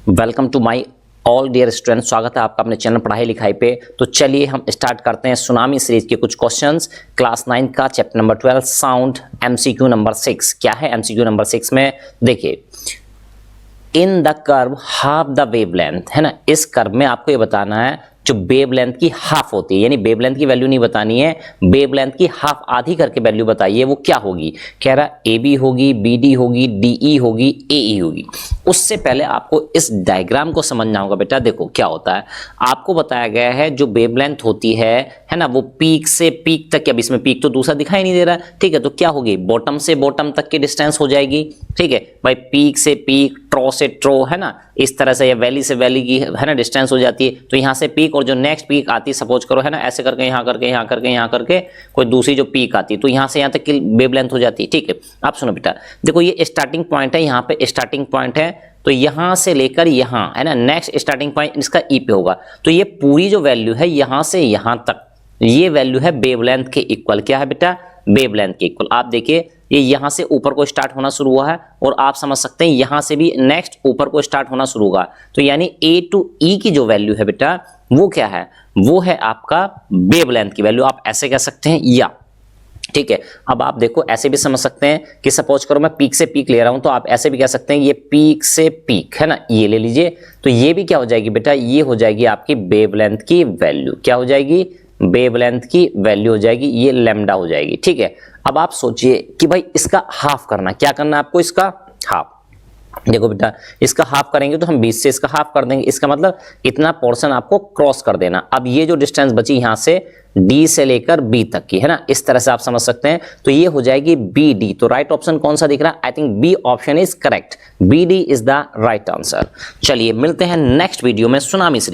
Welcome to my all dear student. स्वागत है आपका अपने चैनल पढ़ाई लिखाई पे। तो चलिए हम स्टार्ट करते हैं सुनामी सीरीज के कुछ क्वेश्चंस। क्लास 9 का chapter number 12 sound MCQ number 6। क्या है एमसीक्यू नंबर 6 में? देखिए, in the curve half the wavelength, है ना। इस कर्व में आपको ये बताना है जो वेवलेंथ की हाफ होती है, यानी वेवलेंथ की वैल्यू नहीं बतानी है, वेवलेंथ की हाफ आधी करके वैल्यू बताइए। वो क्या होगी? कह रहा ए बी होगी, बी डी होगी, डी ई होगी, ए ई होगी। उससे पहले आपको इस डायग्राम को समझना होगा बेटा। देखो क्या होता है, आपको बताया गया है जो वेवलेंथ होती है ना, वो पीक से पीक तक। अब इसमें पीक तो दूसरा दिखाई नहीं दे रहा, ठीक है। तो क्या होगी? बॉटम से बॉटम तक की डिस्टेंस हो जाएगी, ठीक है भाई। पीक से पीक, ट्रो से ट्रो, है ना, इस तरह से, या वैली से वैली की, है ना, डिस्टेंस हो जाती है। तो यहाँ से पीक और जो नेक्स्ट पीक आती है, सपोज करो, है ना, ऐसे करके यहाँ करके यहाँ करके यहाँ करके कोई दूसरी जो पीक आती है, तो यहाँ से यहाँ तक की वेवलेंथ हो जाती है, ठीक है। आप सुनो बेटा, देखो ये स्टार्टिंग पॉइंट है, यहाँ पे स्टार्टिंग पॉइंट है, तो यहां से लेकर यहां, है ना, नेक्स्ट स्टार्टिंग पॉइंट इसका ई पे होगा। तो ये पूरी जो वैल्यू है यहां से यहां तक, ये वैल्यू है वेवलेंथ के इक्वल। क्या है बेटा? वेवलेंथ के इक्वल। आप देखिए ये यहां से ऊपर को स्टार्ट होना शुरू हुआ है, और आप समझ सकते हैं यहां से भी नेक्स्ट ऊपर को स्टार्ट होना शुरू होगा। तो यानी ए टू ई की जो वैल्यू है बेटा, वो क्या है? वो है आपका वेवलेंथ की वैल्यू। आप ऐसे कह सकते हैं, या ठीक है। अब आप देखो ऐसे भी समझ सकते हैं कि सपोज करो मैं पीक से पीक ले रहा हूं, तो आप ऐसे भी कह सकते हैं ये पीक से पीक, है ना, ये ले लीजिए। तो ये भी क्या हो जाएगी बेटा? ये हो जाएगी आपकी वेवलेंथ की वैल्यू। क्या हो जाएगी? वेवलेंथ की वैल्यू हो जाएगी, ये लैम्डा हो जाएगी, ठीक है। अब आप सोचिए कि भाई इसका हाफ करना, क्या करना है आपको? इसका हाफ। देखो बेटा, इसका हाफ करेंगे तो हम 20 से इसका हाफ कर देंगे, इसका मतलब इतना पोर्शन आपको क्रॉस कर देना। अब ये जो डिस्टेंस बची यहां से D से लेकर B तक की, है ना, इस तरह से आप समझ सकते हैं। तो ये हो जाएगी BD। तो राइट ऑप्शन कौन सा दिख रहा है? I think B option is correct. BD is the right answer. चलिए मिलते हैं नेक्स्ट वीडियो में सुनामी से।